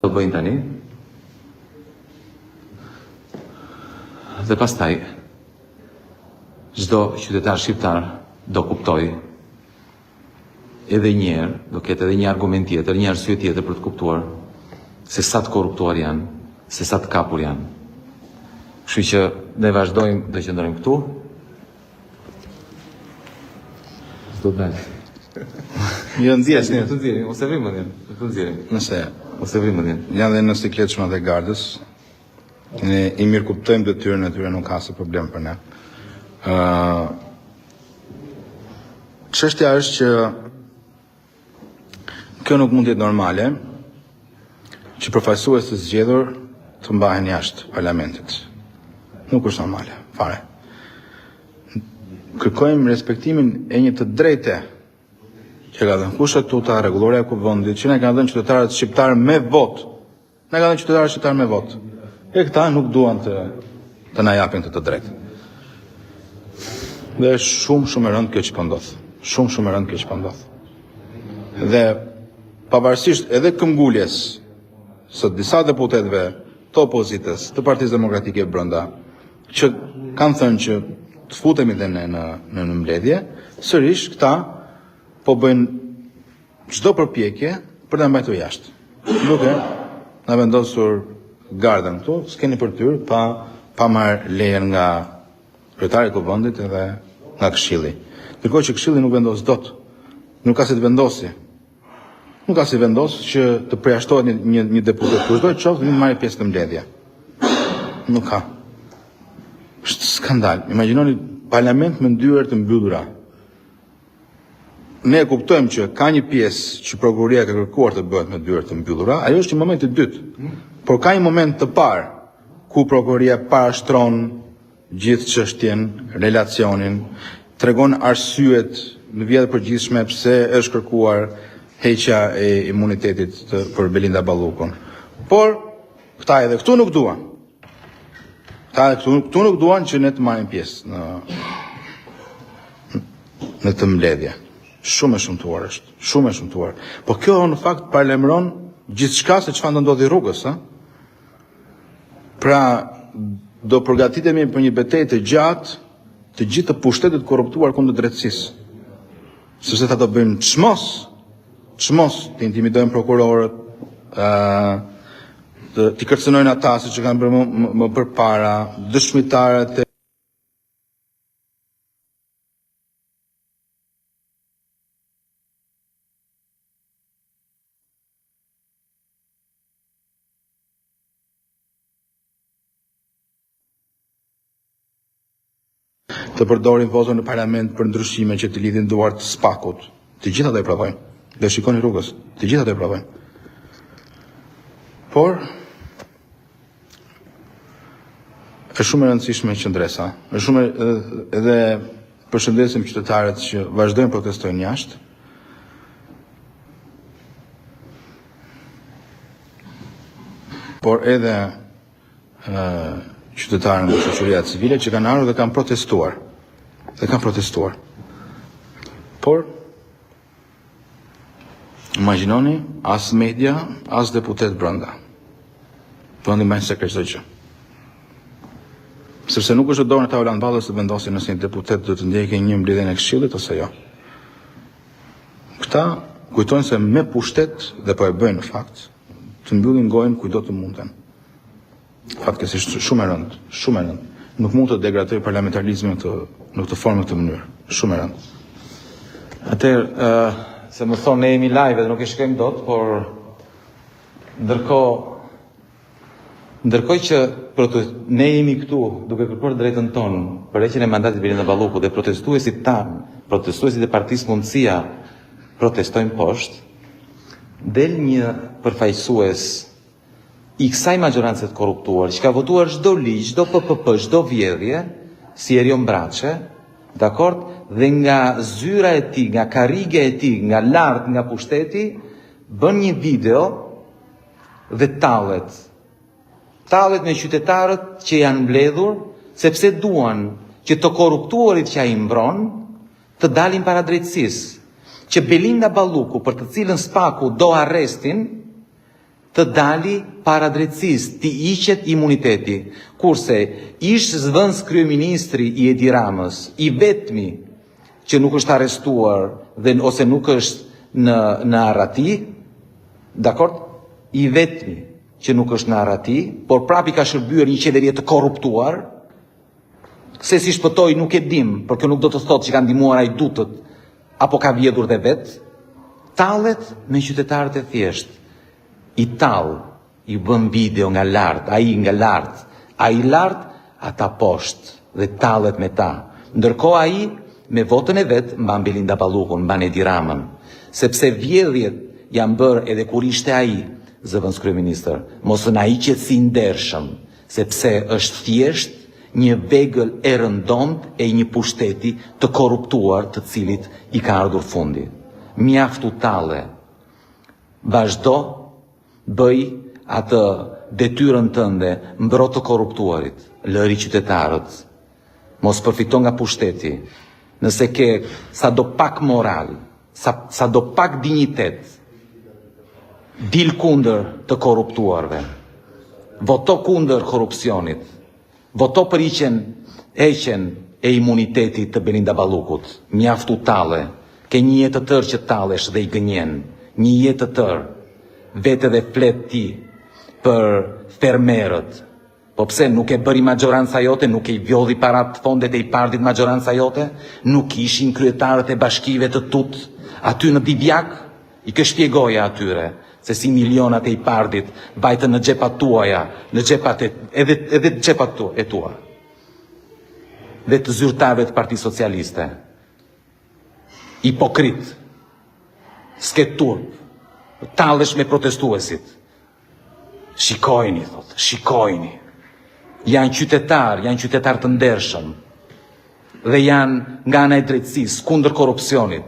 do bëjnë tani. Dhe pastaj, çdo qytetar shqiptar do kuptoj edhe njerë, do ketë edhe një argument tjetër, një arsye tjetër për të kuptuar se sa të korruptuar janë, se sa të kapur janë. Kështu që ne vazhdojmë të qëndrojmë këtu. Do të dalë. Jo ndjes, Të nxjerrim, ose vrim mendjen, të nxjerrim. nëse Ose vrim mendjen. janë dhe në sikletshma dhe gardës, ne i mirë kuptojmë detyrën e tyre, nuk ka asë problem për ne. Çështja është që kjo nuk mund të jetë normale, që përfaqësues të zgjedhur të mbahen jashtë parlamentit. Nuk është normale, fare. Kërkojmë respektimin e një të drejte që ka dhënë kushtetuta, rregulloria e kuvendit, që ne ka dhënë qytetarët shqiptar me votë. Ne ka dhënë qytetarët shqiptar me votë. E këta nuk duan të na japin të drejtë. Dhe shumë e rëndë kjo që po ndodh. Shumë e rëndë kjo që po ndodh. Dhe pavarësisht edhe këmbguljes së disa deputetëve të opozitës, të Partisë Demokratike brenda, që kanë thënë që të futemi dhe ne në mbledhje, sërish këta po bëjnë çdo përpjekje për ta mbajtur jashtë. Duke na vendosur gardën këtu, s'keni për tyrë pa marrë lejen nga kryetari i kuvendit edhe nga Këshilli. Ndërkohë që Këshilli nuk vendos dot. Nuk ka si të vendosi. Nuk ka si vendos që të përjashtohet një deputet kushdo qoftë dhe të marrë pjesë në mbledhje. Nuk ka. Është skandal. Imagjinoni parlament me ndyrë të mbyllura. Ne kuptojmë që ka një pjesë që prokuroria ka kërkuar të bëhet me ndyrë të mbyllura, ajo është një moment i dytë. Por ka një moment të parë ku prokuroria parashtron gjithë çështjen, relacionin, tregon arsyet në vija të përgjithshme pse është kërkuar heqja e imunitetit për Belinda Ballukun. Por këta edhe këtu nuk duan. Këtu nuk duan që ne të marrim pjesë në të mbledhje. Shumë e shumtuar është, shumë e shumtuar. Po kjo në fakt parlemron gjithçka se çfarë do ndodhi rrugës, ha? Pra do përgatitemi për një betejë të gjatë të gjithë të pushtetit korruptuar kundër drejtësisë. Sepse ata do bëjnë çmos të intimidojnë prokurorët, të kërcënojnë ata siç kanë bërë më përpara, dëshmitarët të përdorin votën në parlament për ndryshime që të lidhin duart SPAK-ut. Të gjitha do e provojnë. Dhe shikoni rrugës. Të gjitha do e provojnë. Por është shumë e rëndësishme qëndresa. Është shumë edhe përshëndesim qytetarët që vazhdojnë protestojnë jashtë. Por edhe qytetarën nga shoqëria civile që kanë ardhur dhe kanë protestuar. Por imagjinoni as media, as deputet brenda. Do ndihmojnë sekret çdo gjë. Sepse nuk është dorë në tavolan ballës të vendosin nëse një deputet do të ndjekë një mbledhjen e Këshillit ose jo. Këta kujtojnë se me pushtet dhe po e bëjnë në fakt, të mbyllin gojën kujdo të munden. Fatkesisht shumë e rëndë. Nuk mund të degradojë parlamentarizmin në këtë formë këtë mënyrë. Shumë e rëndë. Atëherë, se më thonë ne jemi live dhe nuk e shkojmë dot, por ndërkohë që ne jemi këtu duke kërkuar drejtën tonë për heqjen e mandatit Belinda Ballukut dhe protestuesit tanë, protestuesit e Partisë Mundësia protestojnë poshtë, del një përfaqësues i kësaj magjorance të korruptuar, që ka votuar çdo ligj, çdo PPP, çdo vjedhje, si Erion Braçe, dakord, dhe nga zyra e tij, nga karriga e tij, nga lart, nga pushteti, bën një video dhe tallet me qytetarët që janë mbledhur, sepse duan që të korruptuarit që ai mbron të dalin para drejtësisë, që Belinda Balluku, për të cilën SPAK-u do arrestin, të dali para drejtësisë, ti hiqet imuniteti, kurse ish zëvendës kryeministri i Edi Ramës, i vetmi që nuk është arrestuar dhe ose nuk është në arrati, dakord? I vetmi që nuk është në arrati, por prapi ka shërbyer një qeverie të korruptuar, se si shpëtoi nuk e dim, për kjo nuk do të thotë që ka ndihmuar ai dutët apo ka vjedhur dhe vet, tallet me qytetarët e thjeshtë. I tall, i bën video nga lart, ai nga lart, ai lart, ata poshtë dhe tallet me ta. Ndërkohë ai me votën e vet mban Belinda Ballukun, mban Edi Ramën, sepse vjedhjet janë bërë edhe kur ishte ai zëvendës kryeministër. Mos na hiqet si ndershëm, sepse është thjesht një vegël e rëndomt e një pushteti të korruptuar të cilit i ka ardhur fundi. Mjaftu talle. Vazhdo, bëj atë detyrën tënde, mbrot të korruptuarit, lëri qytetarët, mos përfito nga pushteti, nëse ke sa do pak moral, sa do pak dinjitet, dil kundër të korruptuarve, voto kundër korrupsionit, voto për heqjen e imunitetit të Belinda Ballukut, mjaftu talle, ke një jetë të tërë që tallesh dhe i gënjen, një jetë të tërë, vete dhe flet ti për fermerët, po pse nuk e bëri maggioranca jote, nuk e i vjodhi parat fondet e i partit maggioranca jote, nuk ishin kryetarët e bashkive të tut, aty në Bibjak, i ke shpjegoja atyre, se si milionat e i partit bajtë në xhepat tuaja, në xhepat edhe xhepat e tua, dhe të zyrtarëve të Partisë Socialiste. Hipokrit, sketur, tallesh me protestuesit. Shikojni, thot, shikojni. Janë qytetar të ndershëm dhe janë nga ana e drejtësisë kundër korrupsionit.